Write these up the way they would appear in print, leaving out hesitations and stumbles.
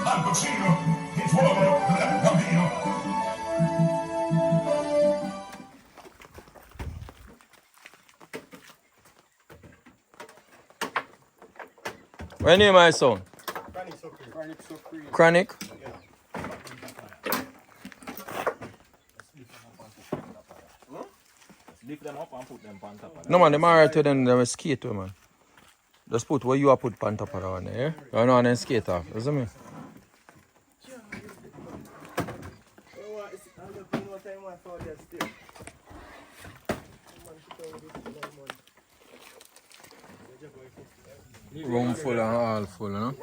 palcoscenico, il fuoco del bambino. What name my son? Kronic? Lift them up and put them on top of that. No man, them alright to them, them skate to man. Just put what you have put on top of that one there, yeah? You know, and then skate off, you see me? Room full and all full, you know?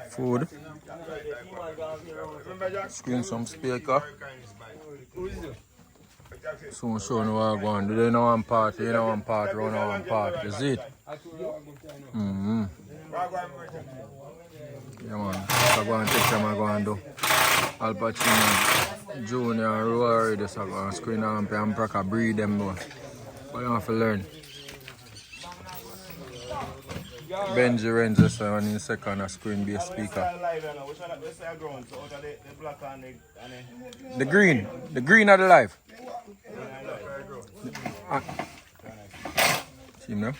Food. Screen some speaker. Soon show you what I'm going to do. You know one part, you know one part, round one part. You see it? Mm-hmm. Yeah man, so go and take them and go and do. Al Pacino, Junior and Rory, just go and screen and Praca breed them though. But you have to learn. Benji RENZ so on in second a screen based speaker. The green of the life. See him now?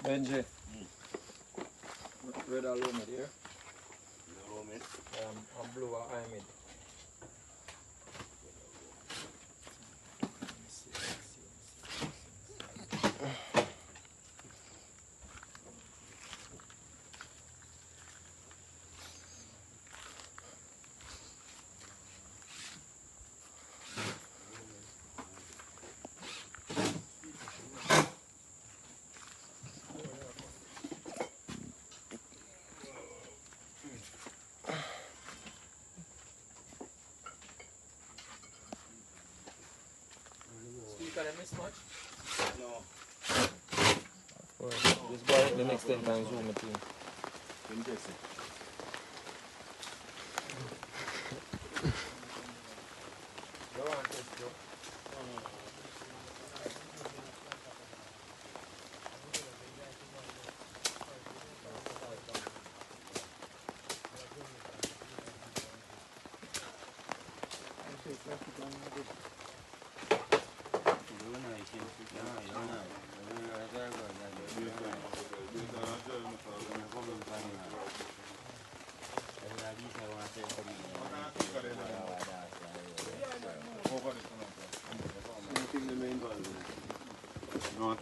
Benji. Red aluminum here. And blue imid. Can I miss much? No. Just buy it the next 10 times zoom it in. Interesting. Go on, let's go.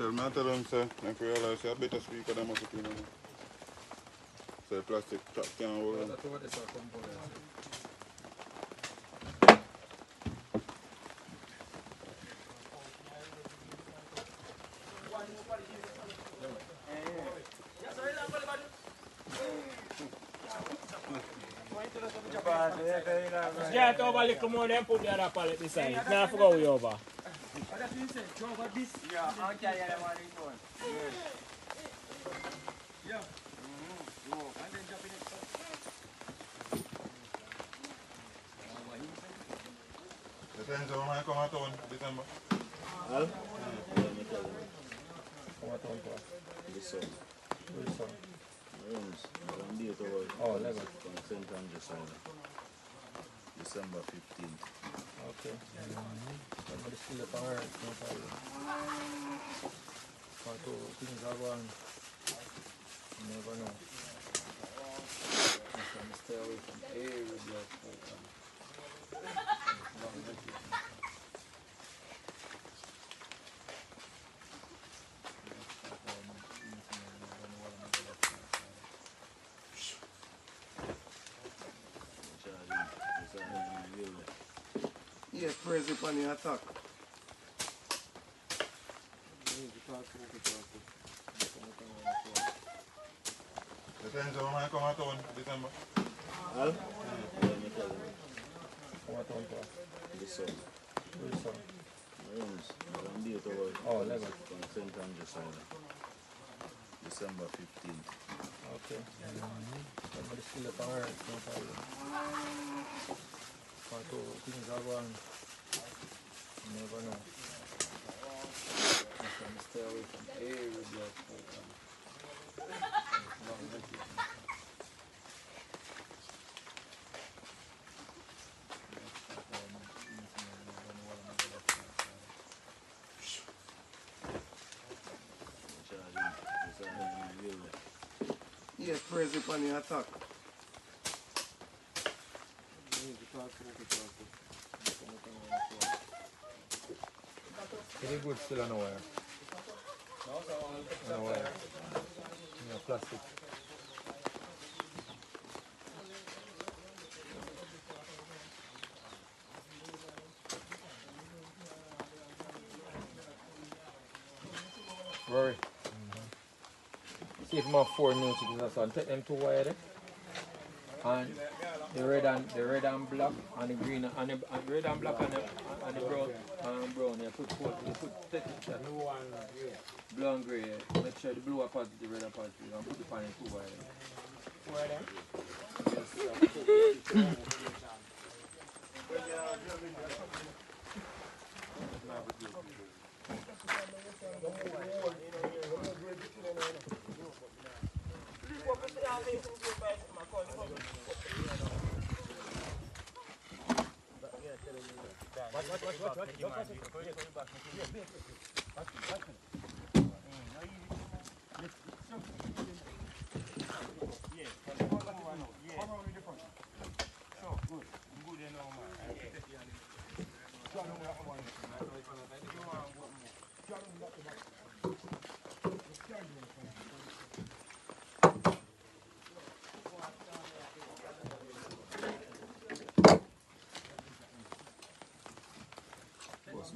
No, tell them, say, if you realize you have better speaker than most people. Say plastic trap can't hold them. Get over a little more, then put the other pallet beside it. Now I forgot we over. Yeah, I'll carry them on this one. Yeah. And then jump in it. Depends on when I come out on December. Al? Come on, Tom. This one. Which one? RENZ. One day to Oh, 11. from St. Andrews Island. December 15th. Okay. Somebody still up on earth, no problem. But things are going. You never know. I'm trying to stay away from every blood program. Yeah, crazy funny attack. Depends on when I come out on December. Al? Let me tell you. Come on, Tom. This one. Which one? RENZ. One date over. Oh, Lagos. From St. Andrews Island. December 15th. Okay. Somebody still up on her. No problem. Part of things are going. You never know. I'm trying to stay away from every blood. Yeah, crazy on the attack. Any good still on the wire? On the wire. Yeah, plastic. Rory. See if my 4 notes and take them 2 wire there. And the red and black and the green and the red and black and the brown you put take that blue and grey. Make sure the blue are positive, the red are positive, and put the pan in 2 wire there. Where them?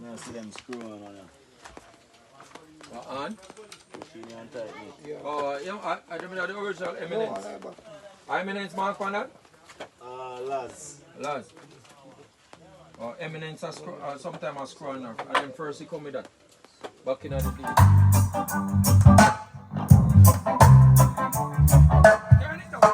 I see them screwing on them. What on? Pushing and tightening. Oh, yeah, I don't know the original Eminence. Eminence mark on that? Lads. Lads. Or Eminence sometimes I screw on her. And then first he come with that. Back in the day. Turn it up.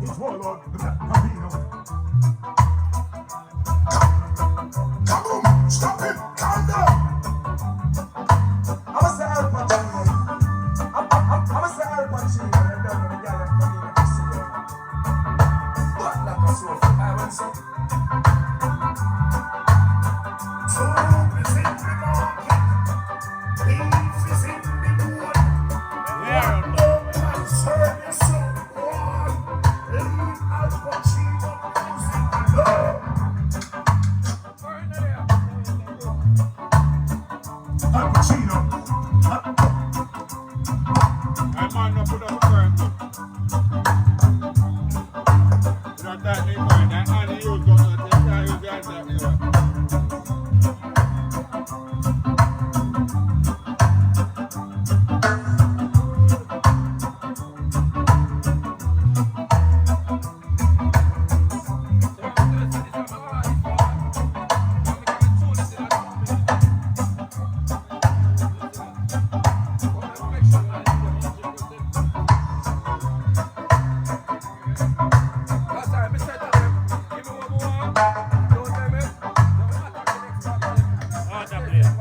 It's Warlord, the Black Marino. Come on, stop it, calm down. I'm a say Al Pacino. I'm a say Al Pacino. I don't know the guy that come in and see them. But like a sofa, I want to say. So is in the market. Beef is in the wood. And serve your soul. Al Pacino music love. Al Pacino. I might not put up a current. You know that name, that honey use going to take that use that anyway. Last time I said to them, give me what we want. Don't tell me. Don't attack the next time. Out of place.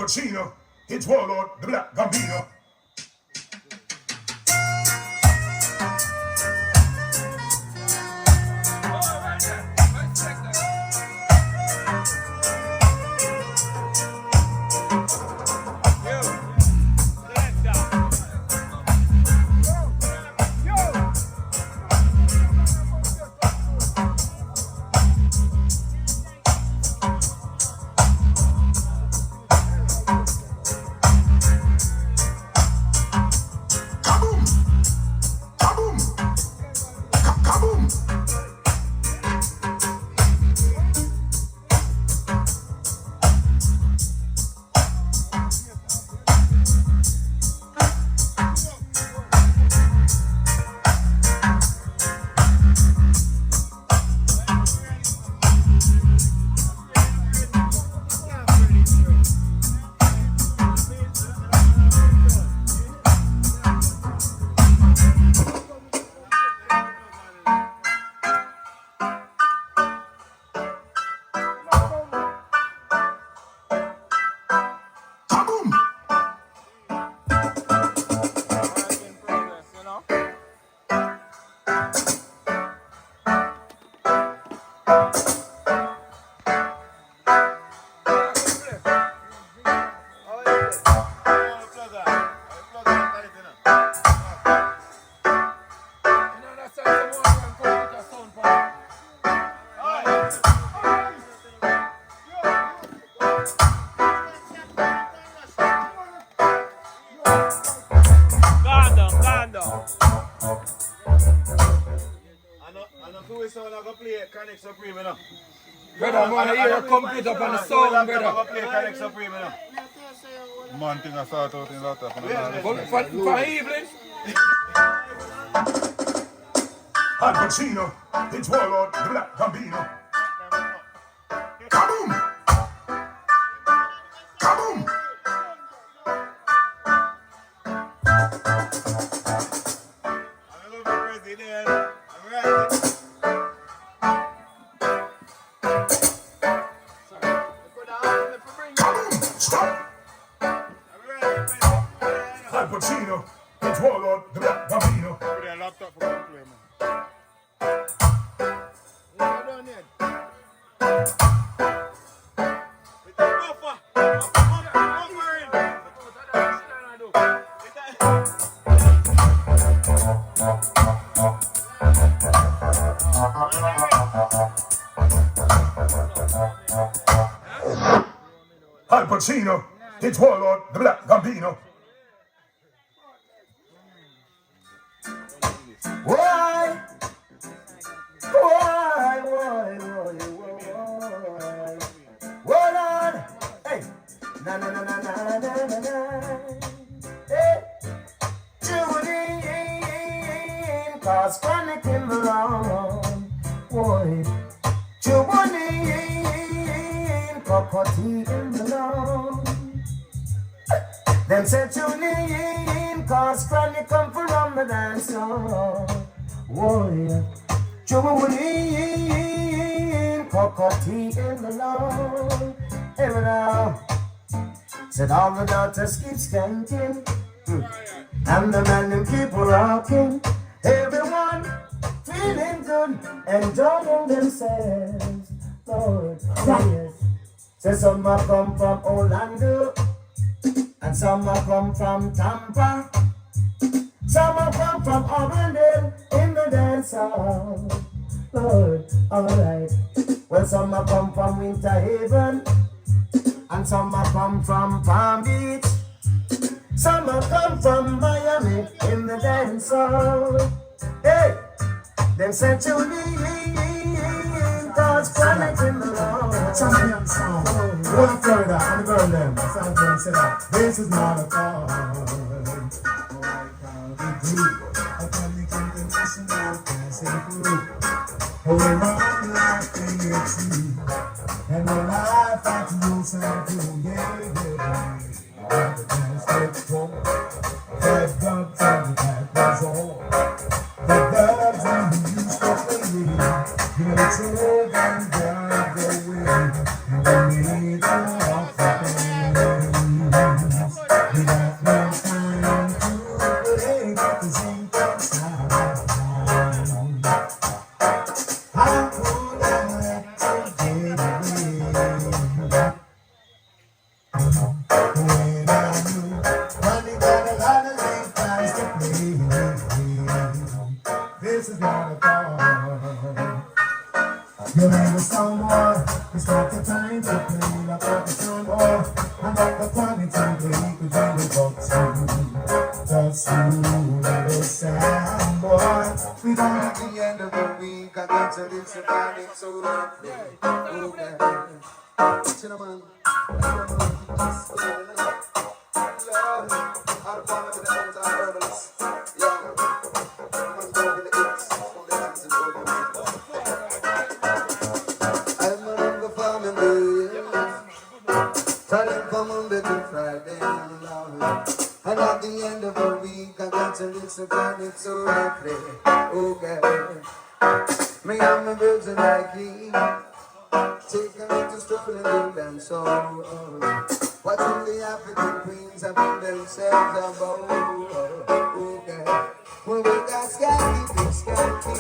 Pacino, it's Warlord, the Black Gambino. Kronic Supreme, you know. Brother, I want to hear a computer up on the sound, brother. Play Kronic Supreme, you know. Man thing I start out in lot of For evening. Al Pacino, it's Warlord, the Black Gambino. Kaboom! Kaboom! Stop! Al Pacino, it's Warlord, the Black Gambino. Put a laptop for play, man. Al Pacino, it's Warlord, the Black Gambino. Why? Warlord, hey, na na na na na na na na, hey, Judy, cause Kronic in the wrong, boy, Judy, cocotti in the wrong. Them say Judy, cause Kronic come from the dance floor, boy, Judy, cocotti in the wrong. Hey, now, said all the daughters keep skanking, and the men them keep rocking. Everyone feeling good, enjoying themselves. Lord, yes. Say some a come from Orlando, and some a come from Tampa, some a come from Arundel in the dance hall. Lord, alright. Well, some a come from Winter Haven, and some a come from Palm Beach, some a come from Miami in the dance hall. Hey, them said to me, cause Kronic in the law. Champion song. One further, and the girl them. Some them say that this is not a call. A public international dancing group. Hold on like a tree. And the life that you say to, yeah. The dance takes four. Head up to the back was all. The birds and the used to play. The children drive away. And they need a lot of pain. some more. It's not the time to play the partition or I'm not the time to play the dream about you. That's you, understand, boy. We don't at the end of the week. I got to live so bad, it's so lovely. Okay. Cinnamon. And at the end of the week, I got to listen to it so lovely. Okay. Me and my birds are like you, taking me to strolling and dance so. Watching the African queens having themselves about. Okay. Well, we got skanky, big skanky.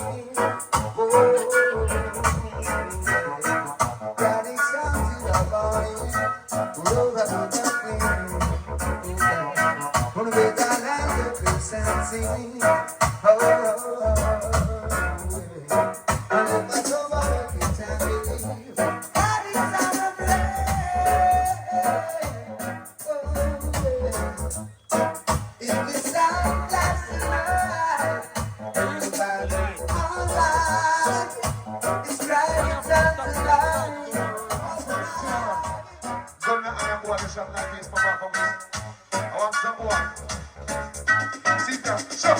Daddy sounds in our body. Roll up the queen. When we got land of peace and sing. And if I go back, I can't believe Daddy's on the play. If we sound last night, everybody alright. It's right time to lie. Don't know I am going to shop like this, Papa, for me. I want some more. Sit down, shut.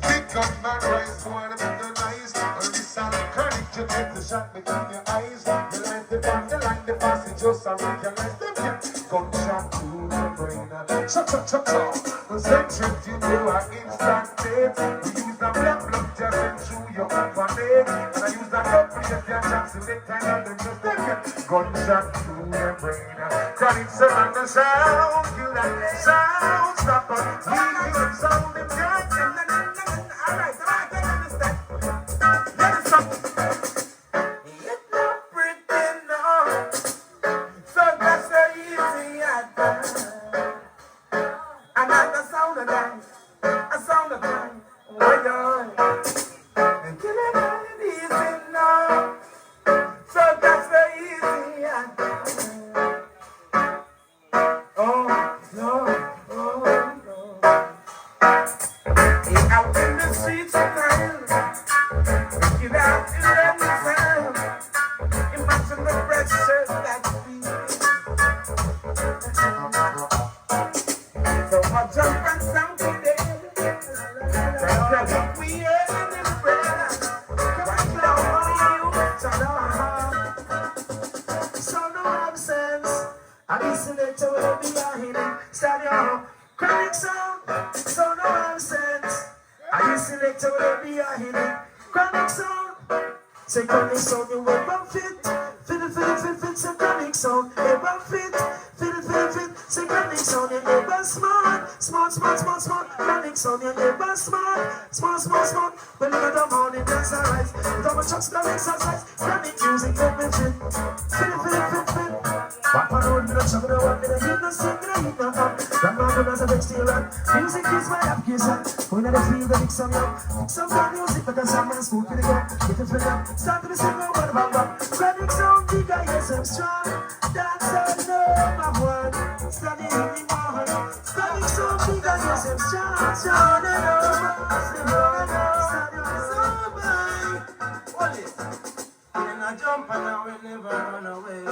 Big up man, rise, wanna be the nice. Or this sound Kronic, you take the shot between your eyes. You like the bomb, you like the passage, just so recognize them, yeah. Gunshot to the brain. Shut. The centric, you do an instant date. We use the blood just in through your upper leg. And I use that up for your chance to make time and then just take it. Gunshot to the brain. Kronic, surround the sound, kill that sound stopper. We kill the sound in your alright, I can understand. Let us stop. It's not pretend, no. So that's so easy at times. And not the sound of that, a sound of that. Oh, yeah. And kill it all easy, no. So that's so easy at times. Oh, no, oh, no. Out in the streets of town, get out and let me sound. Imagine the pressure that we so I jump and sound today. That's what we earn in the bread. Right now on you, so no absence. I listen to will be a hidden stadium. Kronic sound, so no absence. I select to will be a hidden Kronic sound. Say Kronic sound, you will run fit. Fit, say Kronic sound, you run fit. Fit, say Kronic sound, you ever smart. Kronic sound, you ever smart. When you go down morning, that's alright. Double chucks, no exercise. Kronic music, let me fit. Papa road, me no chug, no one, me no hit no sing, me no hit no up. Grandma does a vex to your run. Music is my application. When I feel the mix some young. Mix some good music, because I'm in school for the game. Get it for them. Start to the single, what about Kronic sound, big guy, yes, I'm strong. That's all number one. Study in the morning. Kronic sound, big guy, yes, I'm strong. Strong, I jump and I will never run away.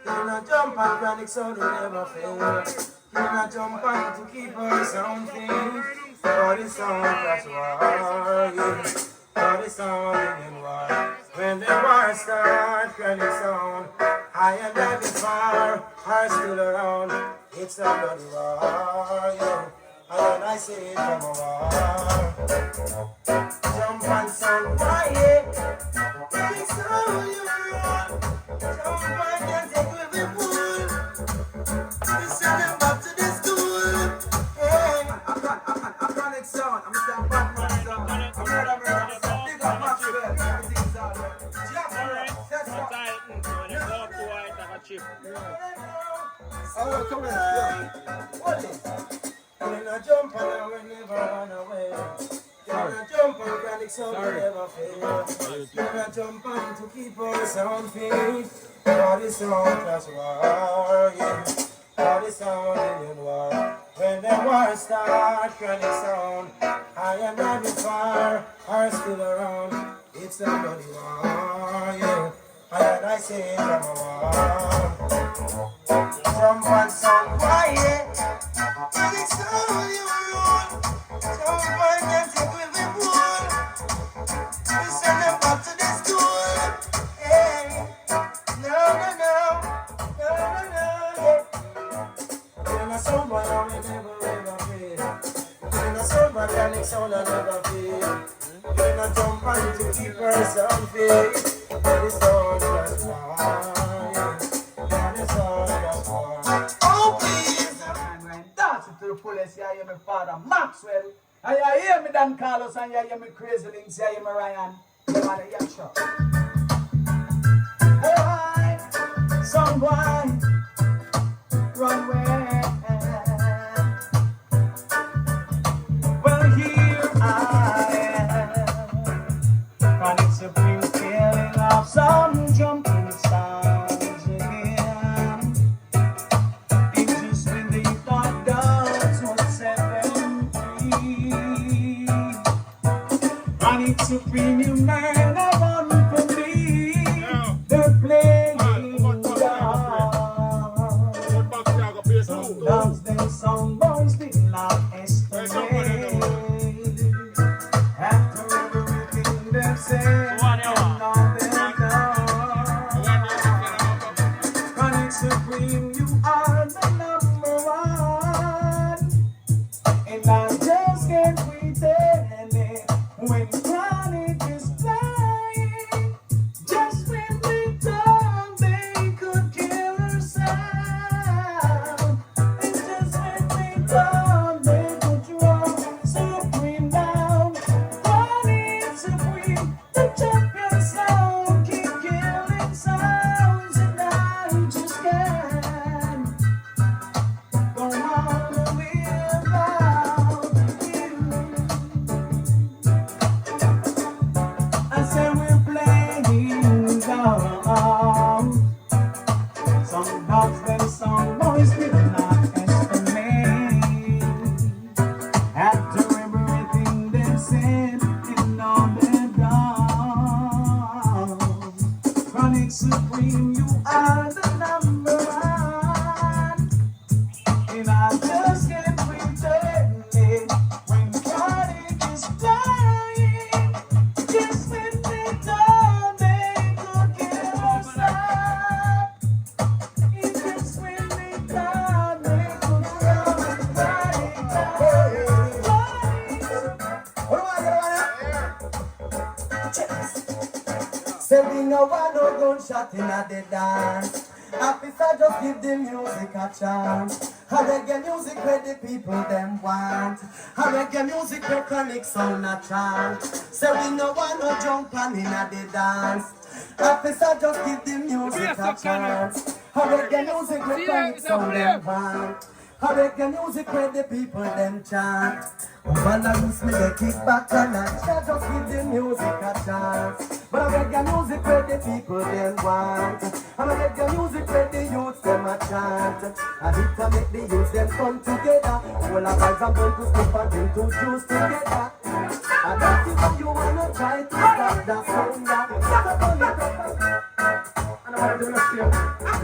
Can I jump and Kronic sound will never fail. Can I jump and to keep on something? For the sound that's war, yeah. For the sound in war. When the war starts, Kronic sound, high and heavy fire are still around. It's a bloody war, yeah. And I say it from a war. Jump and sound, why, yeah. It's all you run. Jump and dance it with the fool. We send them back to the school. Hey, I'm Kronic sound. I'm Mr. Batman sound. I'm not a murder sound. Big up Maxwell. Everything's all right. Jack, that's what. When you go to white, like a chip. Oh, come here. What is? When I jump and I will never run away. Gonna jump on Kronic sound will never fail. Gonna jump on to keep our sound fit. For the sound class war, yeah. For the sound alien war. When the war start, Kronic sound, I am not far, are still around. It's a bloody war, yeah. And I say, I'm a war. Jump on sound quiet. Kronic sound, you rule. Jump on and take with me, bull. We send them back to the school. Hey, no, yeah. When I sound boy, I will never ever fail. When I sound boy, Kronic sound, I never fail. When I jump on to keep her sound fit. That is all just one. That is all just one. Oh, please. Dance it to the fullest. You hear me, Father Maxwell. And you hear me, Dan Carlos. And you hear me, Crazy Links. You hear me, Ryan. You want to hear shot. Boy, some boy, run away. Well, here I am. Kronic Supreme feeling of some jumping sounds again. It's just when they thought dogs would set them free. Kronic Supreme, you man, I want for me. They're playing down. Some dogs, then some boys did not estimate. After everything they've said, Kronic Supreme, you are the number one. And I just can't pretend it when Kronic is flying. Just when we thought they could kill her sound. And just when we thought they could draw Supreme down. Kronic Supreme, the champion sound, keep killing sounds, and I just can't go on without you. I said we're playing down. Some dogs, then some boys did not estimate. After everything they've said, and all they've done. Kronic Supreme, you are the number one. And I just can't pretend it when Kronic is flying. Just when they thought they could kill us out. It's just when they thought they could run right down. Say we no want no gunshot in a the dance. Officer, just give the music a chance. I reggae music where the people them want. I reggae music where Kronic sound a chant. Say we no want no jump on in a the dance. Officer, just give the music a chance. I reggae music where Kronic sound them want. I reggae music where the people them chant. Balance me they kick back and I just give the music a chance. But I reggae music where the people them want. And I reggae music where the youths them a chant. I hit to make the youths them come together. All our guys are going to step and drink to juice together. And that's if you wanna try to stop that sound that. And I wanna do this here. I'm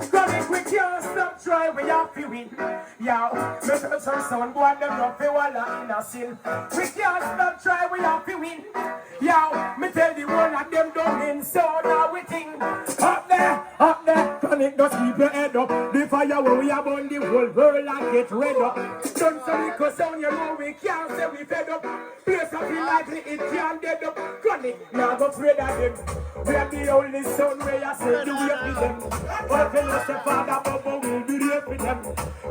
Kronic, we can't stop trying, we have to win. Yo, me tell some sound boy them not fi walla in a sin. We can't stop trying, we have to win. Yo, me tell the one of them don't win, so now we think. Up there, Kronic, just keep your head up. The fire where we have on the whole world and get red up. Don't say we cause sound, you know we can't say we fed up. Place of the likely it can't dead up. Kronic, now go afraid of them. We are the only son where you say do it with them. But if you know say Father Bubba will do it with them.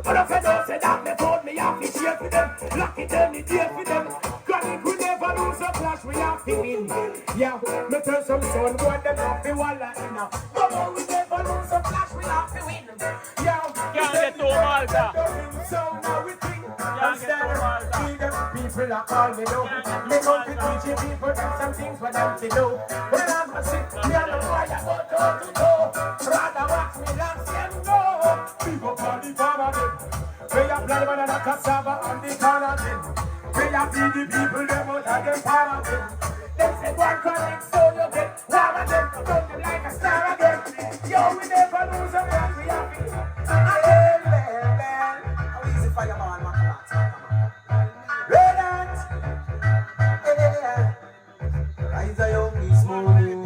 But if you don't say that, me told me have to share for them. Lock it any day for them. Kronic, we never lose a clash, we have to win. Yeah, me tell some son, boy, them have to walla in now. Bubba, we never lose a clash, we have to win. Yeah, Can't get to Malta. So now we think, instead of people a call me down. Me come to teach you people some things for them to do. But I'm gonna sit me on the fire, but don't you know? Rather watch me than them go. People call the farmer them. We a plant banana cassava on the corner them. We a feed the people them out of them farmer them. Them say one Kronic, so you get one of them. Don't them like a star again. Yo, we never lose a one, we happy. Man. How easy fireman, man, come on. Red Ant. Rise a young this morning.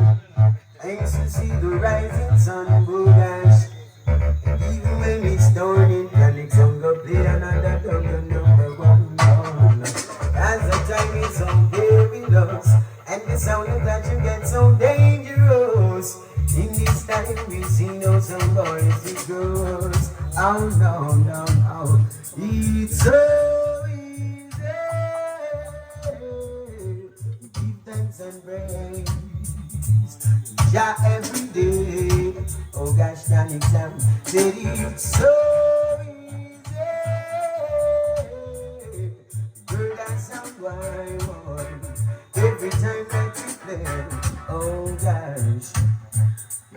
I used to see the rising sun, gosh. Even when it's dawning, Kronic song go play another number one. As the time is so perilous, and the sound of that you get so dangerous. In this time we see no some boys it goes. Oh no, no, no. It's so easy. Give thanks and praise. Yeah, every day. Oh gosh, Kronic Sam said it's so easy. Girl, that sound why every time that you play. Oh gosh.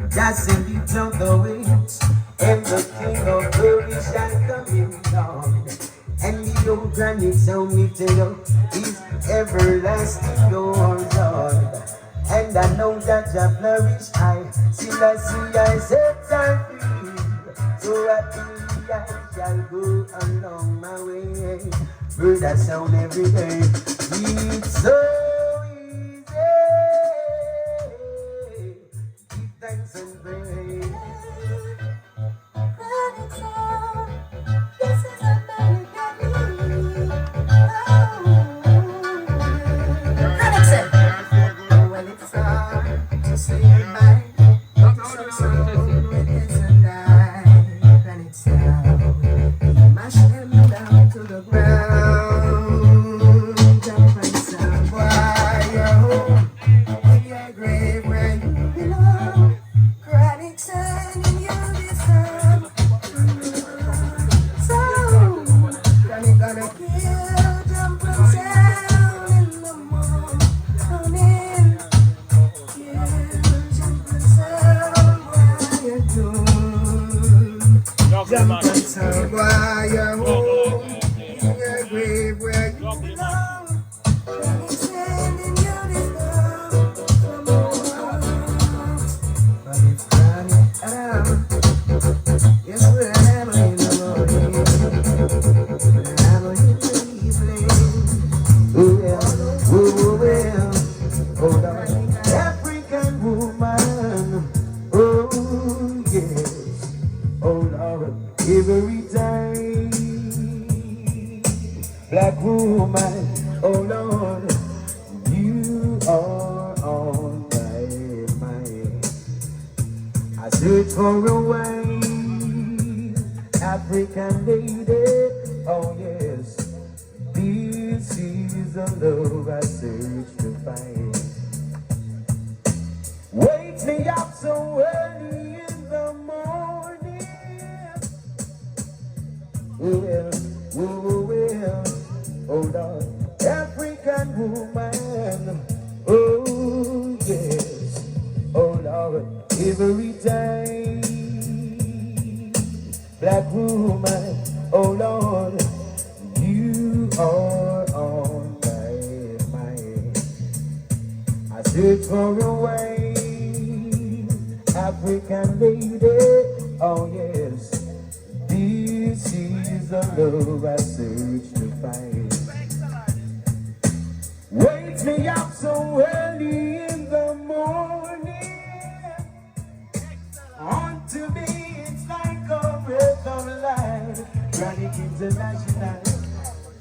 Just in the jump the wings, and the king of glory shall come in down. And the old Kronic sound we tell is everlasting yours, Lord. And I know that you flourish high, still I see I set and free. So happily I shall go along my way. Heard that sound every day. It's so thanks and praise. Kronic sound, this is a melody. Kronic sound. Well, it's time to say goodbye. So when it's a night, Kronic sound, mash them down to the ground. Jump and sound, why you're home in your grave where you belong. Kronic sending you this song. So, Kronic gonna kill, jump and sound in the morning. Kill, jump and sound while you're doing. Jump and sound while you're home in your grave where you belong. Kronic sending you this song. But it's Kronic around. Yes, we're hammer in the morning, hammer in the evening. Oh well, hold on. African woman, oh yes, oh Lord, every time. Black woman, oh Lord, you are on my mind. I search for a wife, African lady, oh yes. This is the love I search to find. Wake me up so early in the morning. Well, oh Lord, African woman, oh yes, oh Lord, every time. Black woman, oh Lord, you are on my mind. I search for a wife, African lady, oh yes. This is the love I search to find. Wake me up so early in the morning. On to me, it's like a breath of life. Kronic International.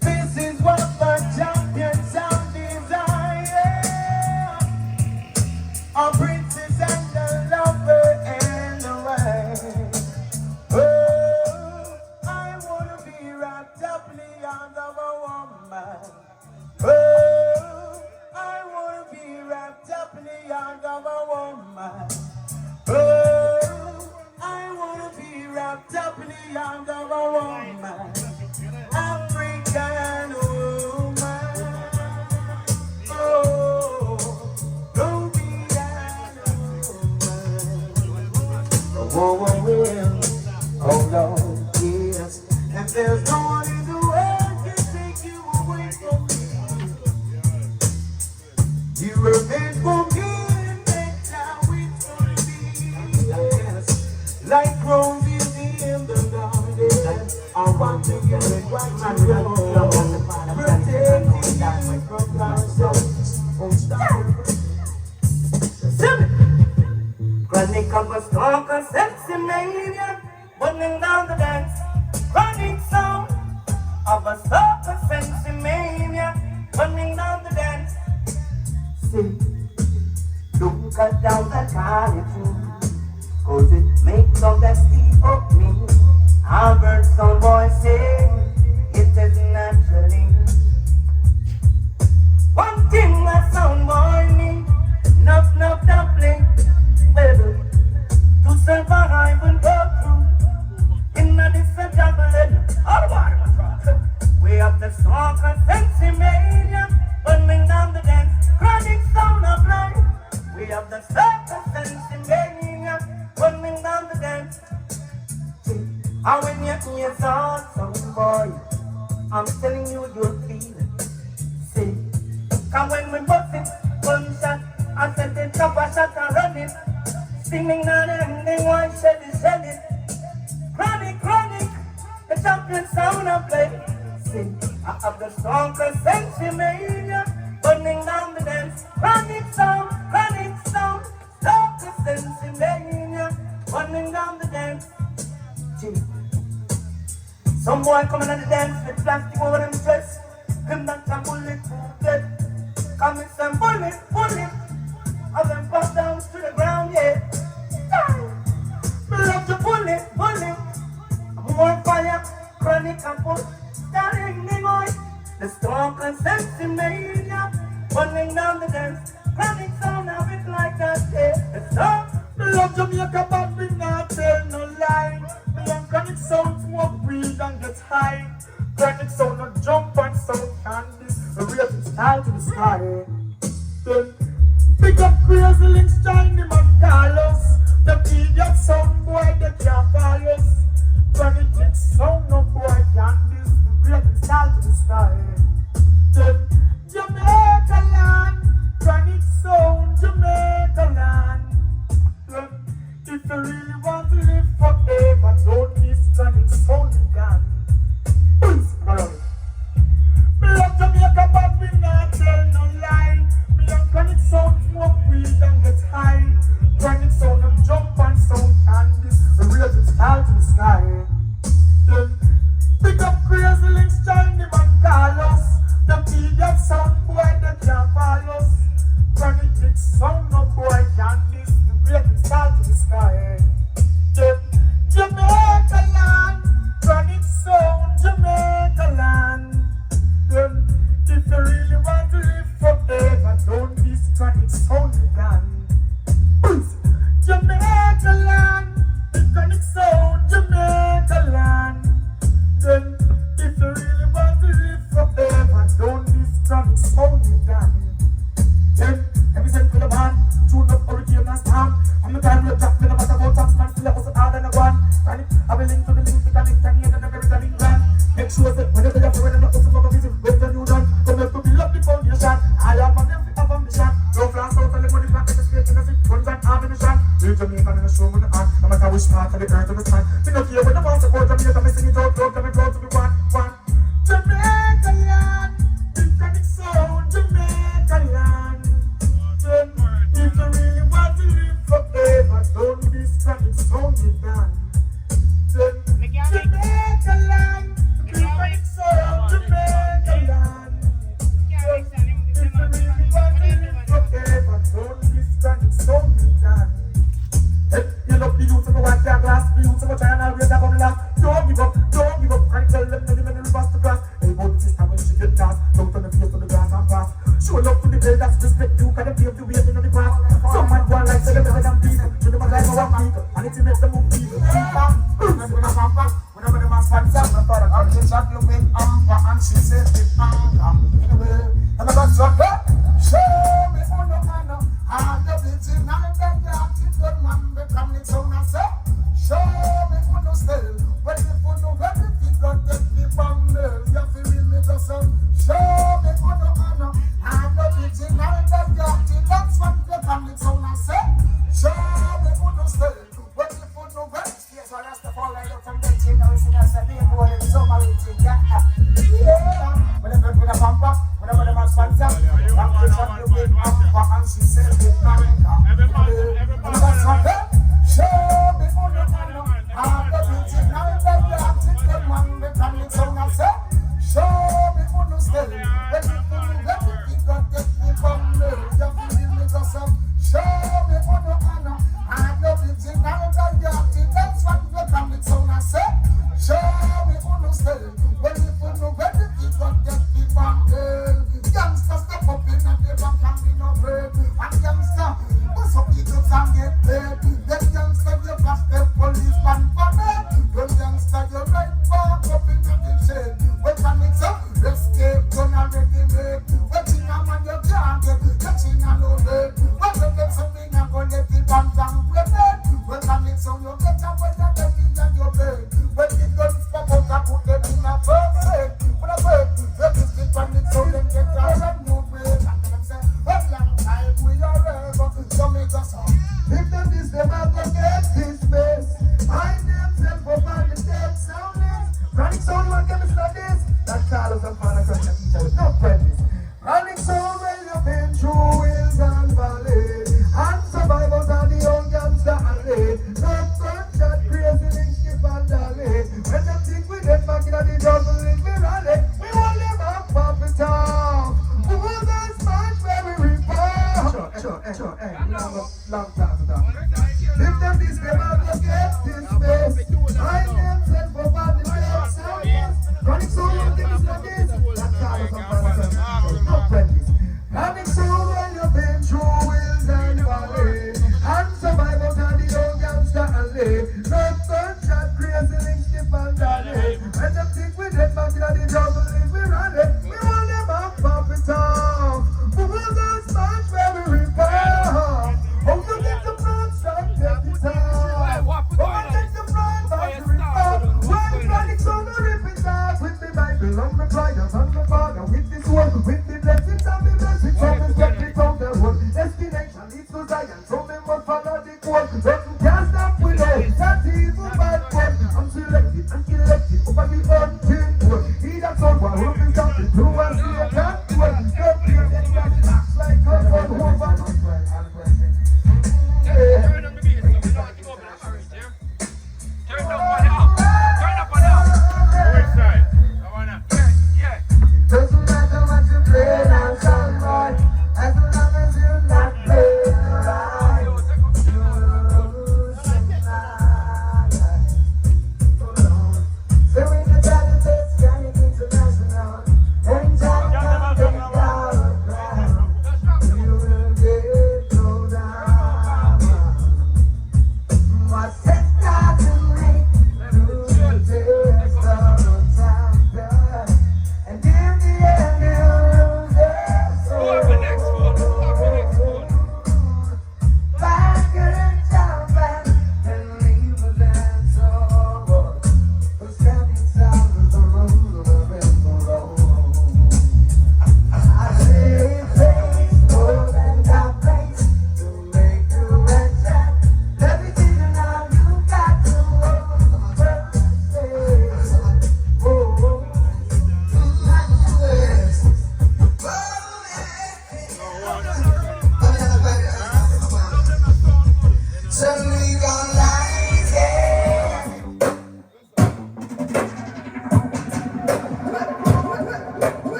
This is what the champion sound desire. A princess and a lover and a wife. Oh, I wanna be wrapped up in the arms of a woman. Oh, I wanna be wrapped up in the arms of a woman. Oh, I wanna be wrapped up in the arms of a woman. oh, oh Lord, yes. And there's no one in the world can take you away from me. You were made for me and meant to wait for me. Yes, like roses in the garden, I want to get it right to go. Protecting you from myself. Oh, stop. Kronic of a stalker, sexy mania, running down the dance. Kronic sound of a stalker, sexy mania, running down the dance. See, don't cut down the tree, cause it makes all that steep of me. I've heard some boys say it is naturally. One thing that some boy need, enough dumpling. To survive and go through in a different juggling. We have the stalker sexy mania burning down the dance. Kronic sound of life. We have the stalker sexy mania burning down the dance. And when you hear some boy, I'm telling you you're feeling. See, come when we bust it, one shot, I said the top a shot and run it. Singing on ending, one shed it. Kronic, the champion sound of play. Sing, I have the stronger sexy mania, burning down the dance. Kronic sound, stronger sexy mania, burning down the dance. Gee. Some boy coming on the dance with plastic over them chest. Him not a bullet, dead. Come with some bullet. Of them pop down to the ground, yeah. Me love to bullet. More fire, Kronic and put that in the voice. The strong and sexy mania, running down the dance. Kronic sound of it like that, yeah. The strong. Me love Jamaica, but me not tell no lie. Me love Kronic sound, smoke weed and get high. Kronic sound, no jump and sound candy. The rate is high to the sky. Then pick up crazy links, join him and Carlos. The idiot sound boy, they can't follow us. Kronic sound, no boy can this. The rate is high to the sky. Then Jamaica land, Kronic sound, Jamaica land. Then if you really want to live forever, don't miss Kronic sound again. Me love Jamaica, but me not tell no lie. Me love Kronic sound, smoke weed and get high. Kronic sound of jump and sound candy. The rate is high to the sky. Then pick up crazy links, join him and Carlos. The idiot sound boy, they can't follow us. Kronic sound no boy candy. The rate is high to the sky. Then Jamaica land, Kronic sound, Jamaica land. Then if you really want to live forever, don't be Kronic sound again. Jamaica land, the Kronic sound, Jamaica land. Then if you really want to live forever, don't be Kronic sound again. Then every cent for the man, tune up hurricane and storm. I'm the time we'll drop me no matter about tax man, still I was hard and a one. Kronic, I will link to the link, the Kronic can hear the American England. Make sure that whenever you're free, I'm not also going to visit with the new done. Come here to build up the foundation. I have my name for foundation. No flash out and the money back in the state in the city. Guns and ammunition. We're Jamaican in the show with the art. No matter which part of the earth of the sun. We don't care when the boss support Jamaica. Me sing it out loud, coming proud to be one. Jamaica land, the Kronic sound, Jamaica land. If you really want to live forever, don't be Kronic sound again. Jamaica land, the Kronic sound, Jamaica land. If you really want to live forever, don't be Kronic sound again. Hey, you love the youth of the white glass, the youth of a China, raise up on the last. Don't give up, Kronic tell them that they're reverse the class. Hey, boy, this is how we should get class. Don't turn the face to the grass and pass. Show love to the elders, respect you, can they pave the way in the past. Some man go on like say they're better than people. Show them a life of one people, and it makes them move people. Whenever the man stands up, my father comes in, shot you with amber, and she says with anger. And the man said, show me on your hand, and the bitch in and the bed, the active good man become the tone and say, Show me who no still. When you put no everything, got get me bundle. You feel real me just some. Show me who no honor. I'm no original, but dirty. That's what the family sound I say. Show me who no still. When you put no everything, yes, I have to fall like from the chin. Now it's in a second, what is so my routine. Yeah. When I put a bumper, when I put a sponsor, I'm going to be bumper and she said, show me who no honor. I'm the original, but dirty. That's what the family sound I say. Show me who no still. When you put no everything, got get me bundle. You feel me just some. Show me who no honor. I'm the original, but dirty. That's what the family sound I say. Show me who no still. When you put no everything, got get me bundle. Youngsters step up in and they don't can be no bread. And youngster, what's up the drugs and get paid. Them youngster you pass the policeman for me. Them youngster you right back up in the shade. When can it's up, escape done already made. Watching a man you can't get, catching a low bed. When you get something and go let it down and grenade. When can it's on you get up when you're getting on your bed. When the guns pop out and put them in a first aid. When I break, you just get on it so them get out and move with. And them say, a long time we are ever. So me just if them this them out to get this space. Find themselves up on the dead soundless. Kronic sound one chemist like this. That Carlos and Fana crush at each other, no prejudice. Kronic sound when you've been through hills and valleys. And survivors are the young gangster and late. No gunshot, crazy link, skip and dolly. When them think we get back in the jungle in we rally. We want them up, pop it off. Who will that smash where we report? Sure, long time to talk. If them this them out to get this space. Find themselves up on the dead soundless. Kronic sound one chemist like this. That Carlos and Fana crush at each other, no prejudice. Kronic sound when you've been through hills and valleys. And survivors are the young gangster and late. No gunshot, crazy link, skip and dolly. When them think we dead back in the jungle in we rally. We want them up, pop it off. Who will that smash where we report? Oh, you get the blood strike, get it off. Oh, I get the blood back to report. Why Kronic sound to rip it off? With the Bible on the pliers and the father. With this word, with the blessings and the blessings. From the step we found the road. Destination leads to Zion. So we must follow the code. Nothing can stop with us. That evil bad one. I'm selected and elected over the untamed world. He that sound one who is something to us. He a can't do it. Don't fear that he acts like a one who over. Turn up the music. We don't have to go over that orange, yeah? Turn up on it up. Turn up on it up. Which side? I wanna. Yeah. Doesn't matter what you play now, son boy. As long as you're not playing right. So in the battle, it's Kronic International. Anytime.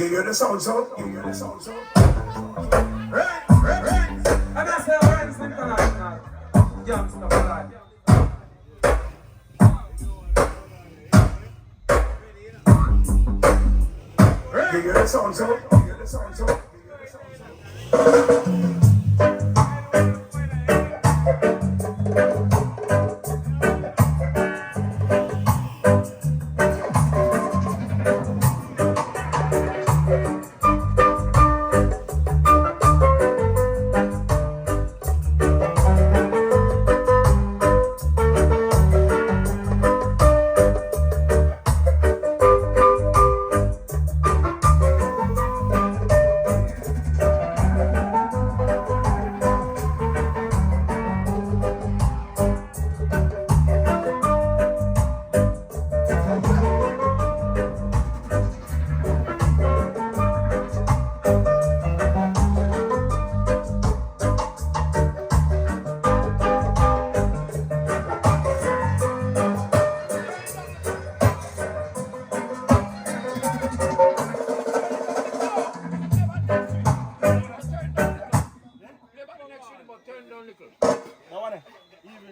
You hear the sound, so? You hear the sound, so? Right. And that's the RENZ International. Youngster for life. You hear the sound, so? You hear the sound, so?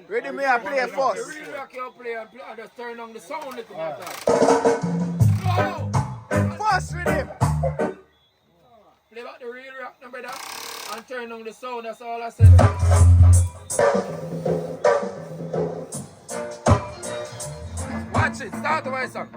Ready me I play first. Really rock your play and just turn on the sound little bit. First with him. Play back the real rock, no brother, and turn on the sound, that's all I said. Watch it, start the way song.